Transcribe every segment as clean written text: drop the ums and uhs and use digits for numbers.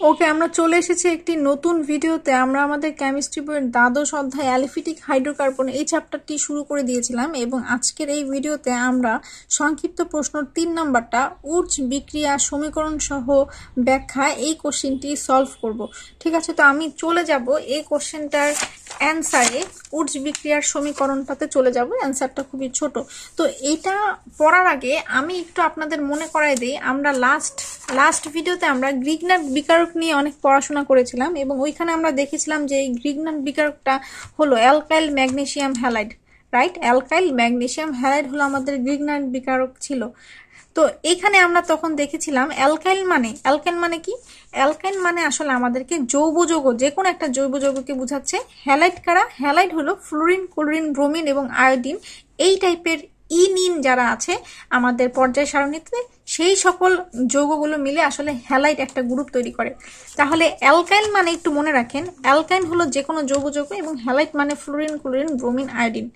ওকে, আমরা চলে এসেছি একটি নতুন ভিডিওতে। আমরা আমাদের কেমিস্ট্রি বইয়ের দ্বাদশ অধ্যায় অ্যালিফিটিক হাইড্রোকার্বন এই চ্যাপ্টারটি শুরু করে দিয়েছিলাম এবং আজকের এই ভিডিওতে আমরা সংক্ষিপ্ত প্রশ্ন 3 নাম্বারটা উর্জ বিক্রিয়া সমীকরণ সহ ব্যাখ্যা এই কোশ্চেনটি সলভ করব। ঠিক আছে, তো আমি চলে যাব এই কোশ্চেনটার অ্যান্সারে। উর্জ বিক্রিয়ার সমীকরণটাতে চলে যাব। অ্যান্সারটা খুবই ছোট। তো এইটা পড়ার আগে আমি একটু আপনাদের মনে করাই দিই, আমরা লাস্ট ভিডিওতে আমরা গ্রিগনাট বিকারক নিয়ে অনেক পড়াশোনা করেছিলাম এবং ওইখানে আমরা দেখেছিলাম যে এই গ্রিগনাট বিকারকটা হলো alkyl magnesium halide, right? Alkyl magnesium halide হলো আমাদের গ্রিগনাট বিকারক ছিল। তো এখানে আমরা তখন দেখেছিলাম অ্যালকাইল মানে কি? অ্যালকাইল মানে আসলে আমাদেরকে জৈব যৌগ, যে কোনো একটা জৈব যৌগকে বোঝাচ্ছে। হ্যালাইড কারা? হ্যালাইড হলো ফ্লোরিন, ক্লোরিন, ব্রোমিন এবং আয়োডিন, এই টাইপের ইনিন যারা আছে আমাদের পর্যায় সারণীতে, সেই সকল যৌগগুলো মিলে আসলে হ্যালাইড একটা গ্রুপ তৈরি করে। তাহলে অ্যালকাইল মানে একটু মনে রাখেন, অ্যালকাইল হলো যে কোনো জৈব যৌগ এবং হ্যালাইড মানে ফ্লোরিন, ক্লোরিন, ব্রোমিন, আয়োডিন।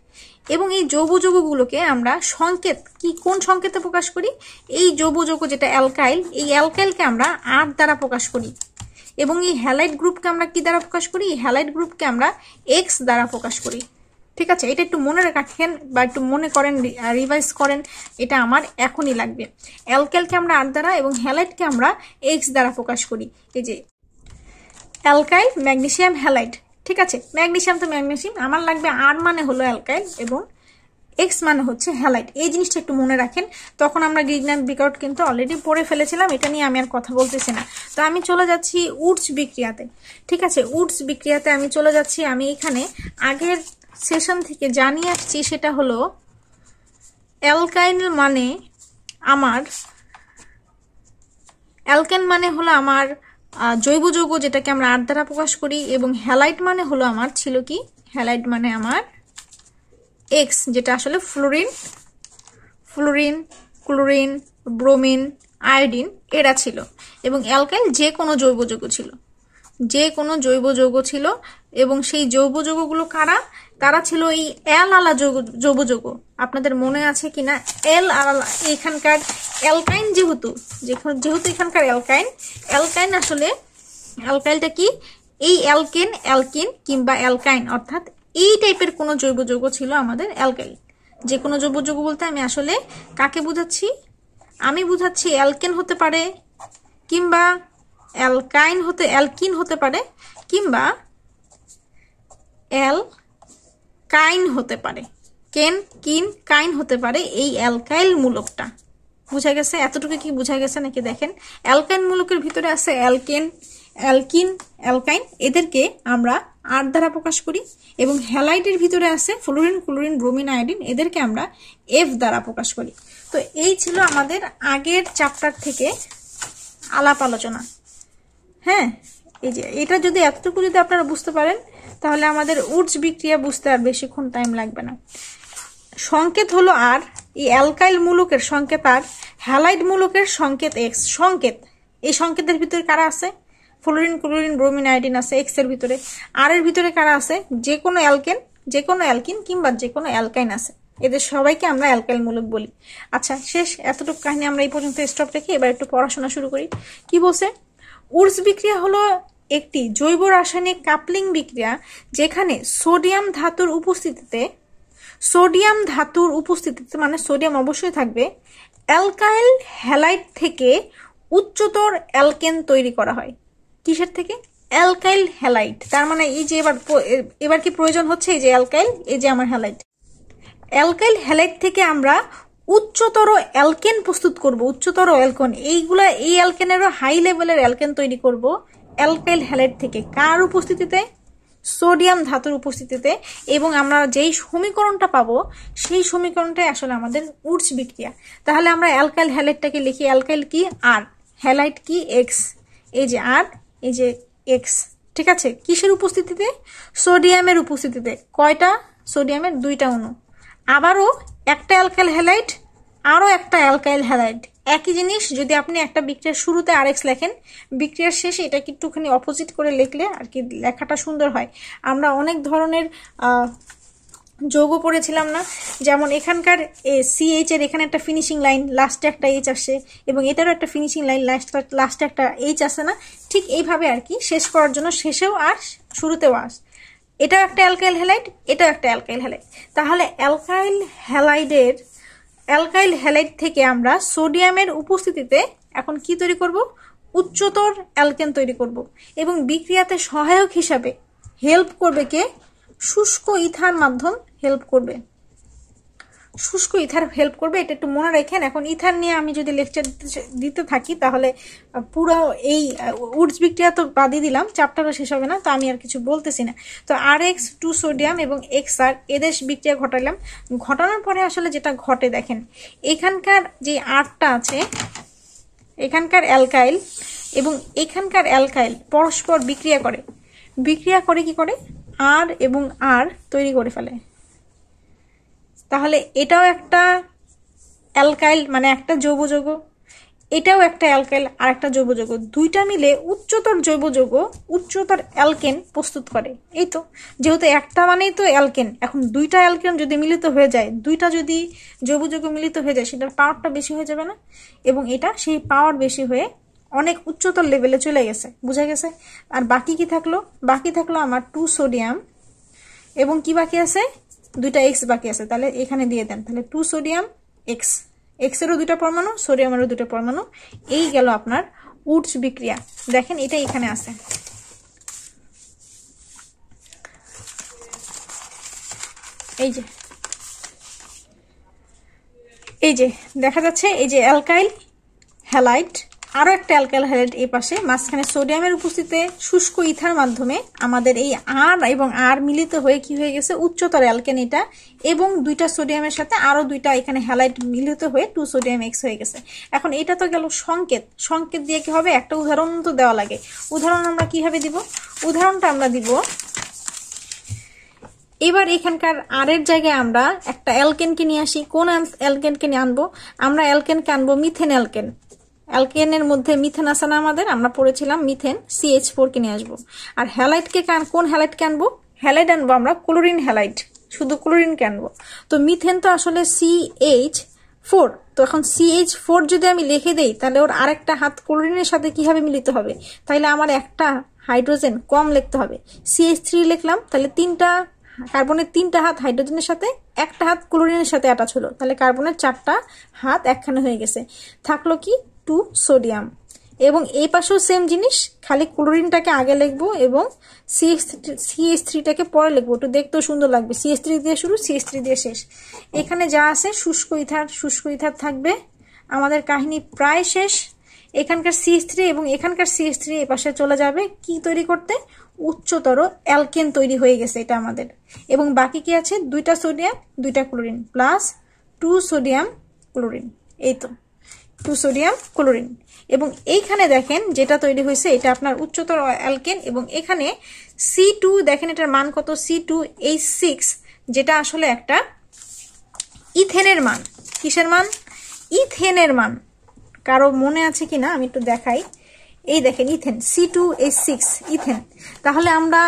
এবং এই জৈব যৌগগুলোকে আমরা সংকেত কি, কোন সংকেতে প্রকাশ করি? এই জৈব যৌগ যেটা অ্যালকাইল, এই অ্যালকাইলকে আমরা আর দ্বারা প্রকাশ করি এবং এই হ্যালাইড গ্রুপকে আমরা কি দ্বারা প্রকাশ করি? এই হ্যালাইড গ্রুপকে আমরা এক্স দ্বারা প্রকাশ করি। ঠিক আছে, এটা একটু মনে রাখেন বা একটু মনে করেন, রিভাইজ করেন, এটা আমার এখনই লাগবে। অ্যালকাইলকে আমরা আর দ্বারা এবং হ্যালাইডকে আমরা এক্স দ্বারা প্রকাশ করি। এই যে অ্যালকাইল ম্যাগনেসিয়াম হ্যালাইড, ঠিক আছে, ম্যাগনেসিয়াম তো ম্যাগনেসিয়াম, আমার লাগবে আর মানে হলো অ্যালকাইল এবং এক্স মানে হচ্ছে হ্যালাইড। এই জিনিসটা একটু মনে রাখেন। তখন আমরা গ্রিগনাট বিকারক কিন্তু অলরেডি পড়ে ফেলেছিলাম, এটা নিয়ে আমি আর কথা বলতেছি না। তো আমি চলে যাচ্ছি উর্জ বিক্রিয়াতে। ঠিক আছে, উর্জ বিক্রিয়াতে আমি চলে যাচ্ছি। আমি এখানে আগের সেশন থেকে জানিয়ে আসছি, সেটা হলো অ্যালকাইল মানে আমার জৈব যৌগ যেটাকে আমরা আর দ্বারা প্রকাশ করি এবং হ্যালাইড মানে হলো আমার ছিল কি? হ্যালাইড মানে আমার এক্স, যেটা আসলে ফ্লোরিন, ক্লোরিন, ব্রোমিন, আয়োডিন এরা ছিল। এবং অ্যালকাইল যে কোনো জৈব যৌগ ছিল, এবং সেই জৈব যৌগগুলো কারা? তারা ছিল এই এল আলা জৈব যৌগ। আপনাদের মনে আছে কিনা? এল আলা, এখানকার অ্যালকাইন যেহেতু এখানকার অ্যালকাইন আসলে অ্যালকাইলটা কি? এই অ্যালকিন কিংবা অ্যালকাইন, অর্থাৎ এই টাইপের কোনো জৈব যৌগ ছিল আমাদের অ্যালকাইল। যে কোনো জৈব যৌগ বলতে আমি আসলে কাকে বুঝাচ্ছি? আমি বুঝাচ্ছি অ্যালকেন হতে পারে, কিংবা অ্যালকিন হতে পারে, কিংবা অ্যালকাইন হতে পারে, কাইন হতে পারে। এই অ্যালকাইল মূলকটা বুঝা গেছে? এতটুকু কি বুঝা গেছে নাকি? দেখেন, অ্যালকাইন মূলকের ভিতরে আছে অ্যালকিন, অ্যালকাইন, এদেরকে আমরা আর দ্বারা প্রকাশ করি। এবং হ্যালাইডের ভিতরে আছে ফ্লোরিন, ক্লোরিন, ব্রোমিন, আয়োডিন, এদেরকে আমরা এফ দ্বারা প্রকাশ করি। তো এই ছিল আমাদের আগের চ্যাপ্টার থেকে আলাপ আলোচনা। হ্যাঁ, এই যে এটা যদি এতটুকু যদি আপনারা বুঝতে পারেন, তাহলে আমাদের উর্জ বিক্রিয়া বুঝতে আর বেশিক্ষণ টাইম লাগবে না। সংকেত হলো আর, এই অ্যালকাইল মূলকের সংকেত আর, হ্যালাইড মূলকের সংকেত এক্স। এই সংকেতের ভিতরে কারা আছে? ফ্লোরিন, ক্লোরিন, ব্রোমিন, আয়োডিন আছে এক্স এর ভিতরে। আর এর ভিতরে কারা আছে? যে কোনো অ্যালকিন কিংবা যে কোনো অ্যালকাইন আছে। এদের সবাইকে আমরা অ্যালকাইল মূলক বলি। আচ্ছা, শেষ। এতটুকু কাহিনী আমরা এই পর্যন্ত স্টপ রেখে এবার একটু পড়াশোনা শুরু করি। কি বলছে? উর্জ বিক্রিয়া হলো একটি জৈব রাসায়নিক কাপলিং বিক্রিয়া যেখানে সোডিয়াম ধাতুর উপস্থিতিতে মানে সোডিয়াম অবশ্যই থাকবে, অ্যালকাইল হ্যালাইড থেকে উচ্চতর অ্যালকেন তৈরি করা হয়। কিসের থেকে? Alkyl halide. তার মানে এই যে এবার কি প্রয়োজন হচ্ছে? এই যে অ্যালকাইল, এই যে আমার হ্যালাইড, অ্যালকাইল হ্যালাইড থেকে আমরা উচ্চতর অ্যালকেন প্রস্তুত করব, উচ্চতর অ্যালকেন। এই অ্যালকেনেরও হাই লেভেলের অ্যালকেন তৈরি করব অ্যালকাইল হ্যালাইড থেকে। কার উপস্থিতিতে? সোডিয়াম ধাতুর উপস্থিতিতে। এবং আমরা যেই সমীকরণটা পাবো সেই সমীকরণটাই আসলে আমাদের উর্জ বিক্রিয়া। তাহলে আমরা অ্যালকাইল হ্যালাইডটাকে লিখি, অ্যালকাইল কি? আর, হ্যালাইড কি? এক্স। এই যে আর, এই যে এক্স। ঠিক আছে, কিসের উপস্থিতিতে? সোডিয়ামের উপস্থিতিতে। কয়টা? সোডিয়ামের 2টা অণু। আবারও একটা অ্যালকাইল হ্যালাইড, আরও একটা অ্যালকাইল হ্যালাইড, একই জিনিস। যদি আপনি একটা বিক্রিয়ার শুরুতে আরএক্স লেখেন, বিক্রিয়ার শেষে এটাকে একটুখানি অপোজিট করে লিখলে আর কি লেখাটা সুন্দর হয়। আমরা অনেক ধরনের যৌগ পড়েছিলাম না, যেমন এখানকার CH এর এখানে একটা ফিনিশিং লাইন, লাস্টে একটা H আসে, এবং এটারও একটা ফিনিশিং লাইন, লাস্টে একটা H আসে না, ঠিক এইভাবে আর কি শেষ করার জন্য শেষেও আর শুরুতেও আস। এটাও একটা অ্যালকাইল হ্যালাইড, এটাও একটা অ্যালকাইল হ্যালাইড। তাহলে অ্যালকাইল হ্যালাইড থেকে আমরা সোডিয়ামের উপস্থিতিতে এখন কি তৈরি করব? উচ্চতর অ্যালকেন তৈরি করব, এবং বিক্রিয়াতে সহায়ক হিসাবে হেল্প করবে কে? শুষ্ক ইথার মাধ্যম হেল্প করবে, শুষ্ক ইথার হেল্প করবে। এটা একটু মনে রাখেন। এখন ইথার নিয়ে আমি যদি লেকচার দিতে থাকি তাহলে পুরো এই উডস বিক্রিয়া তো বাদই দিলাম, চ্যাপ্টারও শেষ হবে না, তো আমি আর কিছু বলতেছি না। তো RH 2 সোডিয়াম এবং XR এদের বিক্রিয়া ঘটালাম। ঘটানোর পরে আসলে যেটা ঘটে দেখেন, এখানকার যে আরটা আছে, এখানকার অ্যালকাইল এবং এখানকার অ্যালকাইল পরস্পর বিক্রিয়া করে কি করে? আর এবং আর তৈরি করে ফেলে। তাহলে এটাও একটা অ্যালকাইল, মানে একটা জৈব যৌগ, এটাও একটা অ্যালকাইল আর একটা জৈব যৌগ, দুইটা মিলে উচ্চতর জৈব যৌগ, উচ্চতর অ্যালকেন প্রস্তুত করে। এই তো, যেহেতু একটা মানেই তো অ্যালকেন, এখন দুইটা অ্যালকেন যদি মিলিত হয়ে যায়, দুইটা যদি জৈব যৌগ মিলিত হয়ে যায়, সেটার পাওয়ারটা বেশি হয়ে যাবে না? এবং এটা সেই পাওয়ার বেশি হয়ে অনেক উচ্চতর লেভেলে চলে গেছে, বুঝা গেছে? আর বাকি কি থাকলো? বাকি থাকলো আমার 2 সোডিয়াম এবং কি বাকি আছে? দুইটা X বাকি আছে। তাহলে এখানে দিয়ে দেন, তাহলে 2 সোডিয়াম X, এরও দুইটা পরমাণু, সোডিয়ামেরও দুইটা পরমাণু। এই গেল আপনার উডস বিক্রিয়া। দেখেন এটা এখানে আছে, এই যে দেখা যাচ্ছে, এই যে অ্যালকাইল হ্যালাইড, আরো একটা অ্যালকাইল হ্যালাইড এই পাশে, মাঝখানে সোডিয়ামের উপস্থিতিতে শুষ্ক ইথার মাধ্যমে আমাদের এই আর এবং আর মিলিত হয়ে কি হয়ে গেছে? উচ্চতর অ্যালকেন এটা, এবং দুইটা সোডিয়ামের সাথে আরো দুইটা এখানে হ্যালাইড মিলিত হয়ে 2 সোডিয়াম X হয়ে গেছে। এখন এটা তো গেল সংকেত দিয়ে কি হবে? একটা উদাহরণ তো দেওয়া লাগে। উদাহরণ আমরা কিভাবে দিব? উদাহরণটা আমরা দিব, এবার এখানকার আর এর জায়গায় আমরা একটা অ্যালকেনকে নিয়ে আসি। কোন অ্যালকেনকে নিয়ে আনবো? আমরা অ্যালকেনকে আনবো মিথেন অ্যালকেন। অ্যালকেনের মধ্যে মিথেন আছে না আমাদের, আমরা পড়েছিলাম মিথেন, CH4 কে নিয়ে আসবো। আর হ্যালাইডকে কোন হ্যালাইডকে আনবো? হ্যালাইড আনবো আমরা ক্লোরিন হ্যালাইড, শুধু ক্লোরিনকে আনবো। তো মিথেন তো আসলে CH4, তো এখন CH4 যদি আমি লিখে দেই, তাহলে ওর আরেকটা হাত ক্লোরিনের সাথে কিভাবে মিলিত হবে? তাহলে আমার একটা হাইড্রোজেন কম লিখতে হবে। CH3 লিখলাম, তাহলে কার্বনের 3টা হাত হাইড্রোজেনের সাথে, একটা হাত ক্লোরিনের সাথে অ্যাটাচ হলো, তাহলে কার্বনের 4টা হাত একখানে হয়ে গেছে। থাকলো কি? 2 সোডিয়াম। এবং এই পাশেও সেম জিনিস, খালি ক্লোরিনটাকে আগে লিখবো এবং CH3টাকে পরে লিখবো, একটু দেখতেও সুন্দর লাগবে। CH3 দিয়ে শুরু, CH3 দিয়ে শেষ। এখানে যা আছে শুষ্ক ইথার থাকবে। আমাদের কাহিনী প্রায় শেষ। এখানকার CH3 এবং এখানকার CH3 এ পাশে চলে যাবে কি তৈরি করতে? উচ্চতর অ্যালকেন তৈরি হয়ে গেছে এটা আমাদের। এবং বাকি কি আছে? 2টা সোডিয়াম 2টা ক্লোরিন প্লাস 2 সোডিয়াম ক্লোরিন। এই তো 2 সোডিয়াম ক্লোরিন। এবং এইখানে দেখেন যেটা তৈরি হয়েছে, এটা আপনার উচ্চতর অ্যালকেন। এবং এখানে C2 দেখেন, এটার মান কত? C2H6, যেটা আসলে একটা ইথেনের মান। কিসের মান? ইথেনের মান। কারো মনে আছে কিনা আমি একটু দেখাই। এই দেখেন ইথেন, C2H6 ইথেন। তাহলে আমরা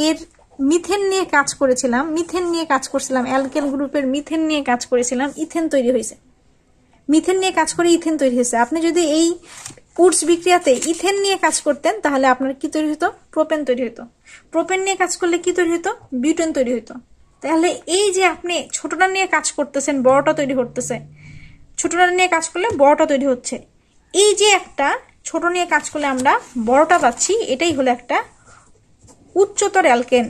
এর মিথেন নিয়ে কাজ করছিলাম, অ্যালকেন গ্রুপের মিথেন নিয়ে কাজ করেছিলাম, ইথেন তৈরি হয়েছে। মিথেন নিয়ে কাজ করে ইথেন তৈরি হয়েছে। আপনি যদি এই উডস বিক্রিয়াতে ইথেন নিয়ে কাজ করতেন, তাহলে আপনার কি তৈরি হতো? প্রোপেন তৈরি হতো। প্রোপেন নিয়ে কাজ করলে কি তৈরি হতো? বিউটেন তৈরি হতো। তাহলে এই যে আপনি ছোটটা নিয়ে কাজ করতেছেন, বড়টা তৈরি করতেছে, ছোটটা নিয়ে কাজ করলে বড়টা তৈরি হচ্ছে। এই যে একটা ছোট নিয়ে কাজ করলে আমরা বড়টা পাচ্ছি, এটাই হলো একটা উচ্চতর অ্যালকেন।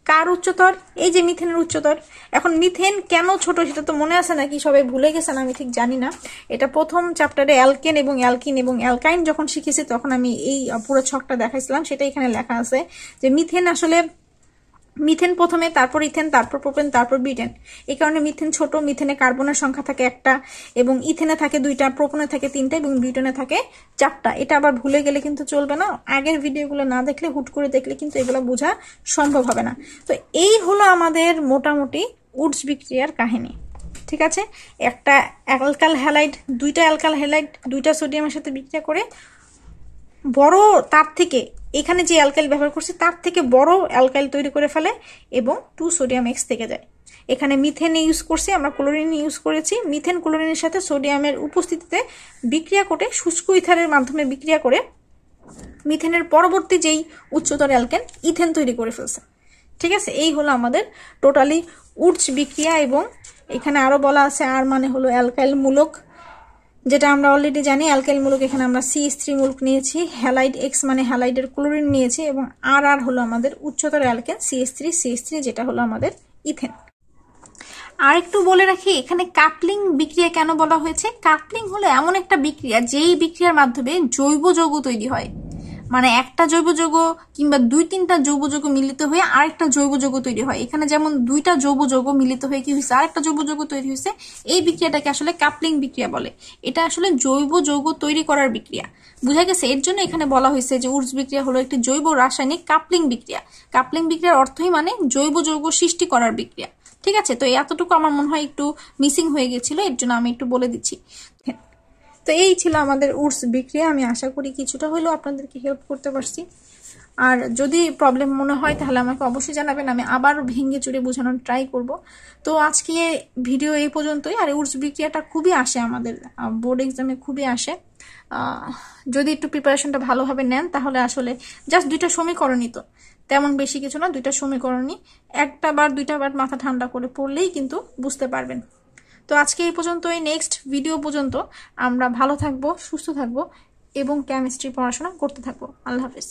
কার উচ্চতর? এই যে মিথেনের উচ্চতর। এখন মিথেন কেন ছোট সেটা তো মনে আছে নাকি? সবাই ভুলে গেছেন, আমি ঠিক জানি না। এটা প্রথম চ্যাপ্টারে অ্যালকেন এবং অ্যালকিন এবং অ্যালকাইন যখন শিখেছি, তখন আমি এই পুরো ছকটা দেখাইছিলাম। সেটা এখানে লেখা আছে যে মিথেন আসলে মিথেন প্রথমে, তারপর ইথেন, তারপর প্রোপেন, তারপর বিউটেন। এই কারণে মিথেন ছোট। মিথেনে কার্বনের সংখ্যা থাকে 1টা, এবং ইথেনে থাকে 2টা, প্রোপেনে থাকে 3টা, এবং বিউটেনে থাকে 4টা। এটা আবার ভুলে গেলে কিন্তু চলবে না। আগের ভিডিওগুলো না দেখলে, হুট করে দেখলে কিন্তু এগুলো বোঝা সম্ভব হবে না। তো এই হলো আমাদের মোটামুটি উডস বিক্রিয়ার কাহিনী। ঠিক আছে? একটা অ্যালকাল হ্যালাইড, 2টা অ্যালকাল হ্যালাইড 2টা সোডিয়ামের সাথে বিক্রিয়া করে বড়, তার থেকে এখানে যে অ্যালকাইল ব্যবহার করছি তার থেকে বড় অ্যালকাইল তৈরি করে ফেলে এবং 2 সোডিয়াম X থেকে যায়। এখানে মিথেন ইউজ করছি, আমরা ক্লোরিন ইউজ করেছি। মিথেন ক্লোরিনের সাথে সোডিয়ামের উপস্থিতিতে বিক্রিয়া করে শুষ্ক ইথারের মাধ্যমে বিক্রিয়া করে মিথেনের পরবর্তী যেই উচ্চতর অ্যালকেন ইথেন তৈরি করে ফেলছে। ঠিক আছে, এই হলো আমাদের টোটালি উডস বিক্রিয়া। এবং এখানে আরো বলা আছে আর মানে হলো অ্যালকাইল মূলক, যেটা আমরা অলরেডি জানি। অ্যালকাইল মূলক এখানে আমরা CH3 মূলক নিয়েছি, হ্যালাইড X মানে হ্যালাইডের ক্লোরিন নিয়েছি, এবং আর হলো আমাদের উচ্চতর অ্যালকেন CH3 যেটা হলো আমাদের ইথেন। আর একটু বলে রাখি, এখানে কাপলিং বিক্রিয়া কেন বলা হয়েছে। কাপলিং হলো এমন একটা বিক্রিয়া যেই বিক্রিয়ার মাধ্যমে জৈব যৌগ তৈরি হয়, মানে একটা জৈব যৌগ কিংবা 2-3টা জৈব যৌগ মিলিত হয়ে আরেকটা জৈব যৌগ তৈরি হয়। এখানে যেমন 2টা জৈব যৌগ মিলিত হয়ে কি হয়েছে, আরেকটা জৈব যৌগ তৈরি হয়েছে। এই বিক্রিয়াটাকে আসলে কাপলিং বিক্রিয়া বলে। এটা আসলে জৈব যৌগ তৈরি করার বিক্রিয়া, বুঝা গেছে। এর জন্য এখানে বলা হয়েছে যে উডস বিক্রিয়া হলো একটি জৈব রাসায়নিক কাপলিং বিক্রিয়া। কাপলিং বিক্রিয়ার অর্থই মানে জৈব যৌগ সৃষ্টি করার বিক্রিয়া। ঠিক আছে, তো এতটুকু আমার মনে হয় একটু মিসিং হয়ে গেছিল, এর জন্য আমি একটু বলে দিচ্ছি। তো এই ছিল আমাদের উডস বিক্রিয়া। আমি আশা করি কিছুটা হলেও আপনাদেরকে হেল্প করতে পারছি। আর যদি প্রবলেম মনে হয় তাহলে আমাকে অবশ্যই জানাবেন, আমি আবার ভেঙে চুরে বোঝানোর ট্রাই করব। তো আজকে ভিডিও এই পর্যন্তই। আর উডস বিক্রিয়াটা খুবই আসে আমাদের বোর্ড এক্সামে, খুবই আসে। যদি একটু প্রিপারেশনটা ভালোভাবে নেন তাহলে আসলে জাস্ট 2টা সমীকরণই, তো তেমন বেশি কিছু না, 2টা সমীকরণই 1টা বার 2টা বার মাথা ঠান্ডা করে পড়লেই কিন্তু বুঝতে পারবেন। তো আজকে এই পর্যন্তই। নেক্সট ভিডিও পর্যন্ত আমরা ভালো থাকবো, সুস্থ থাকবো এবং কেমিস্ট্রি পড়াশোনা করতে থাকবো। আল্লাহ হাফেজ।